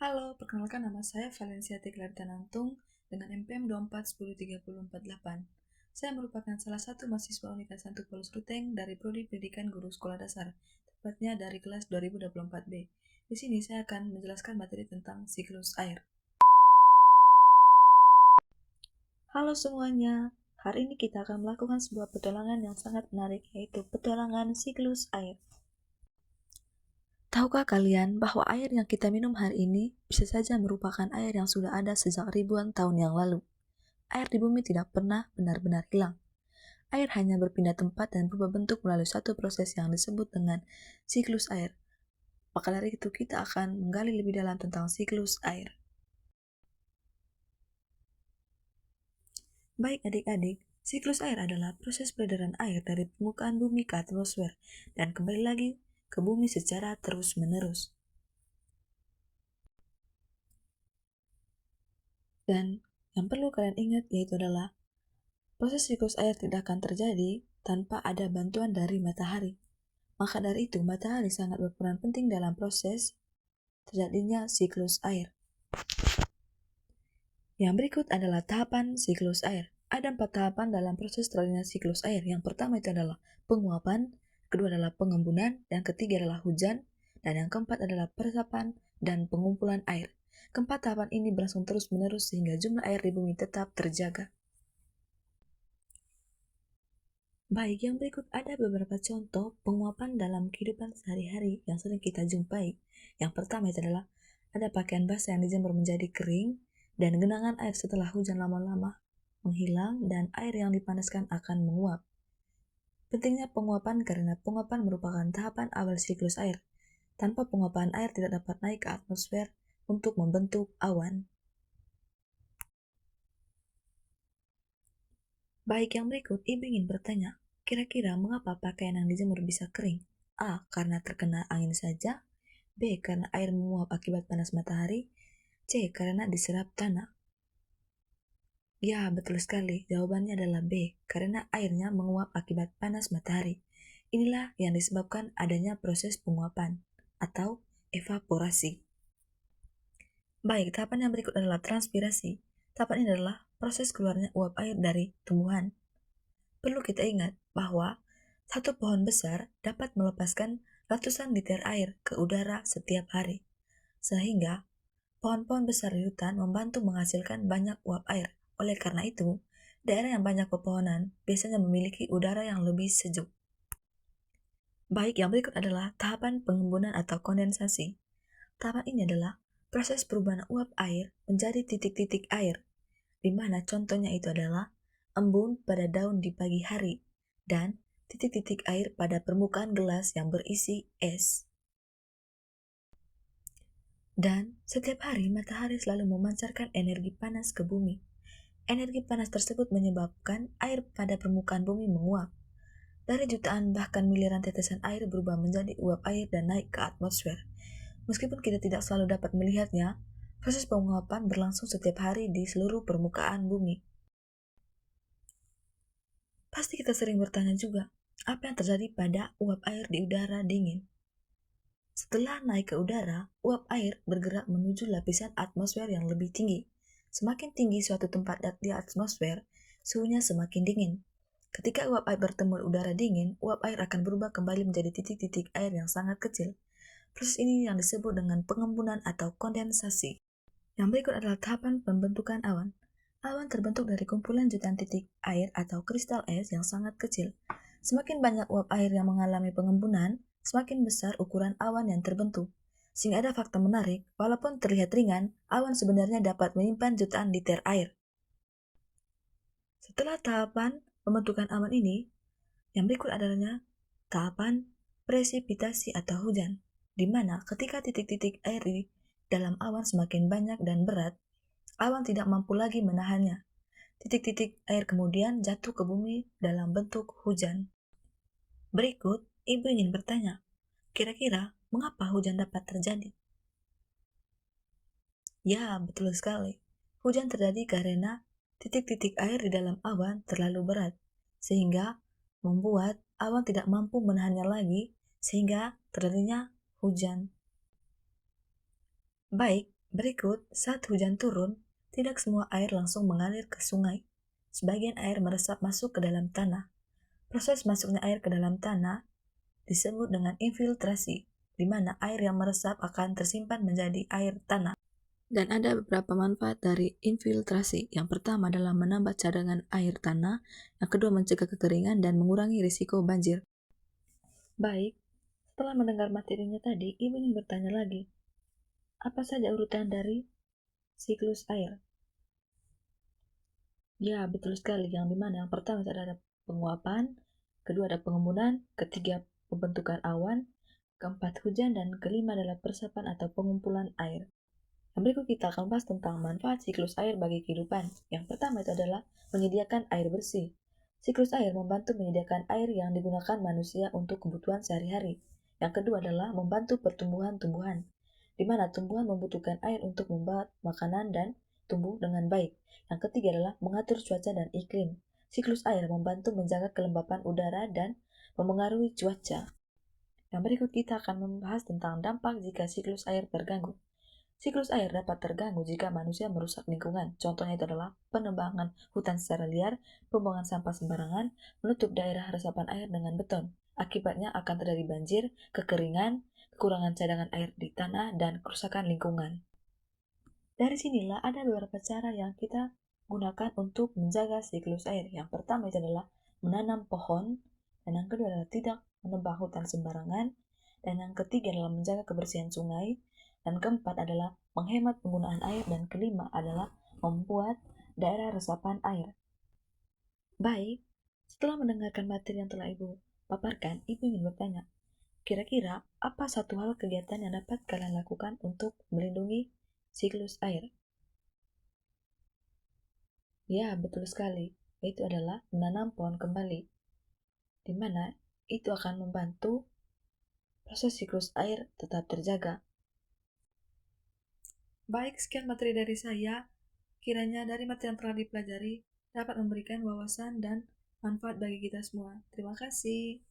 Halo, perkenalkan nama saya Valencia Tiklartanantung dengan NPM 24103048. Saya merupakan salah satu mahasiswa Unika Santo Paulus Ruteng dari Prodi Pendidikan Guru Sekolah Dasar, tepatnya dari kelas 2024B. Di sini saya akan menjelaskan materi tentang siklus air. Halo semuanya, hari ini kita akan melakukan sebuah petualangan yang sangat menarik, yaitu petualangan siklus air. Tahukah kalian bahwa air yang kita minum hari ini bisa saja merupakan air yang sudah ada sejak ribuan tahun yang lalu? Air di bumi tidak pernah benar-benar hilang. Air hanya berpindah tempat dan berubah bentuk melalui satu proses yang disebut dengan siklus air. Maka dari itu kita akan menggali lebih dalam tentang siklus air. Baik adik-adik, siklus air adalah proses peredaran air dari permukaan bumi ke atmosfer dan kembali lagi ke bumi secara terus-menerus. Dan yang perlu kalian ingat yaitu adalah proses siklus air tidak akan terjadi tanpa ada bantuan dari matahari. Maka dari itu, matahari sangat berperan penting dalam proses terjadinya siklus air. Yang berikut adalah tahapan siklus air. Ada 4 tahapan dalam proses terjadinya siklus air. Yang pertama itu adalah penguapan, kedua adalah pengembunan, yang ketiga adalah hujan, dan yang keempat adalah peresapan dan pengumpulan air. Keempat tahapan ini berlangsung terus-menerus sehingga jumlah air di bumi tetap terjaga. Baik, yang berikut ada beberapa contoh penguapan dalam kehidupan sehari-hari yang sering kita jumpai. Yang pertama itu adalah ada pakaian basah yang dijemur menjadi kering, dan genangan air setelah hujan lama-lama menghilang, dan air yang dipanaskan akan menguap. Pentingnya penguapan karena penguapan merupakan tahapan awal siklus air. Tanpa penguapan air tidak dapat naik ke atmosfer untuk membentuk awan. Baik, yang berikut ibu ingin bertanya, kira-kira mengapa pakaian yang dijemur bisa kering? A. Karena terkena angin saja. B. Karena air menguap akibat panas matahari. C. Karena diserap tanah. Ya, betul sekali. Jawabannya adalah B. Karena airnya menguap akibat panas matahari. Inilah yang disebabkan adanya proses penguapan atau evaporasi. Baik, tahapan yang berikut adalah transpirasi. Tahapan ini adalah proses keluarnya uap air dari tumbuhan. Perlu kita ingat bahwa satu pohon besar dapat melepaskan ratusan liter air ke udara setiap hari. Sehingga pohon-pohon besar di hutan membantu menghasilkan banyak uap air. Oleh karena itu, daerah yang banyak pepohonan biasanya memiliki udara yang lebih sejuk. Baik, yang berikut adalah tahapan pengembunan atau kondensasi. Tahapan ini adalah proses perubahan uap air menjadi titik-titik air, di mana contohnya itu adalah embun pada daun di pagi hari dan titik-titik air pada permukaan gelas yang berisi es. Dan setiap hari matahari selalu memancarkan energi panas ke bumi. Energi panas tersebut menyebabkan air pada permukaan bumi menguap. Dari jutaan bahkan miliaran tetesan air berubah menjadi uap air dan naik ke atmosfer. Meskipun kita tidak selalu dapat melihatnya, proses penguapan berlangsung setiap hari di seluruh permukaan bumi. Pasti kita sering bertanya juga, apa yang terjadi pada uap air di udara dingin? Setelah naik ke udara, uap air bergerak menuju lapisan atmosfer yang lebih tinggi. Semakin tinggi suatu tempat di atmosfer, suhunya semakin dingin. Ketika uap air bertemu udara dingin, uap air akan berubah kembali menjadi titik-titik air yang sangat kecil. Proses ini yang disebut dengan pengembunan atau kondensasi. Yang berikut adalah tahapan pembentukan awan. Awan terbentuk dari kumpulan jutaan titik air atau kristal es yang sangat kecil. Semakin banyak uap air yang mengalami pengembunan, semakin besar ukuran awan yang terbentuk. Sehingga ada fakta menarik, walaupun terlihat ringan, awan sebenarnya dapat menyimpan jutaan liter air. Setelah tahapan pembentukan awan ini, yang berikut adalah tahapan presipitasi atau hujan, di mana ketika titik-titik air di dalam awan semakin banyak dan berat, awan tidak mampu lagi menahannya. Titik-titik air kemudian jatuh ke bumi dalam bentuk hujan. Berikut, ibu ingin bertanya, kira-kira mengapa hujan dapat terjadi? Ya, betul sekali. Hujan terjadi karena titik-titik air di dalam awan terlalu berat, sehingga membuat awan tidak mampu menahannya lagi, sehingga terjadinya hujan. Baik, Berikut, saat hujan turun, tidak semua air langsung mengalir ke sungai. Sebagian air meresap masuk ke dalam tanah. Proses masuknya air ke dalam tanah disebut dengan infiltrasi, di mana air yang meresap akan tersimpan menjadi air tanah. Dan ada beberapa manfaat dari infiltrasi. Yang pertama adalah menambah cadangan air tanah, yang kedua mencegah kekeringan dan mengurangi risiko banjir. Baik, setelah mendengar materinya tadi, Ibu ingin bertanya lagi, apa saja urutan dari siklus air? Ya, betul sekali. Yang dimana yang pertama ada penguapan, kedua ada pengembunan, ketiga pembentukan awan, keempat hujan, dan kelima adalah peresapan atau pengumpulan air. Yang berikut kita akan bahas tentang manfaat siklus air bagi kehidupan. Yang pertama itu adalah menyediakan air bersih. Siklus air membantu menyediakan air yang digunakan manusia untuk kebutuhan sehari-hari. Yang kedua adalah membantu pertumbuhan tumbuhan, di mana tumbuhan membutuhkan air untuk membuat makanan dan tumbuh dengan baik. Yang ketiga adalah mengatur cuaca dan iklim. Siklus air membantu menjaga kelembapan udara dan memengaruhi cuaca. Yang berikut kita akan membahas tentang dampak jika siklus air terganggu. Siklus air dapat terganggu jika manusia merusak lingkungan. Contohnya itu adalah penebangan hutan secara liar, pembuangan sampah sembarangan, menutup daerah resapan air dengan beton. Akibatnya akan terjadi banjir, kekeringan, kekurangan cadangan air di tanah, dan kerusakan lingkungan. Dari sinilah ada beberapa cara yang kita gunakan untuk menjaga siklus air. Yang pertama itu adalah menanam pohon, dan yang kedua adalah tidak menebang hutan sembarangan, dan yang ketiga adalah menjaga kebersihan sungai, dan keempat adalah menghemat penggunaan air, dan kelima adalah membuat daerah resapan air. Baik, setelah mendengarkan materi yang telah Ibu paparkan, Ibu ingin bertanya, kira-kira apa satu hal kegiatan yang dapat kalian lakukan untuk melindungi siklus air? Ya, betul sekali. Itu adalah menanam pohon kembali, di mana itu akan membantu proses siklus air tetap terjaga. Baik, sekian materi dari saya. Kiranya dari materi yang telah dipelajari dapat memberikan wawasan dan manfaat bagi kita semua. Terima kasih.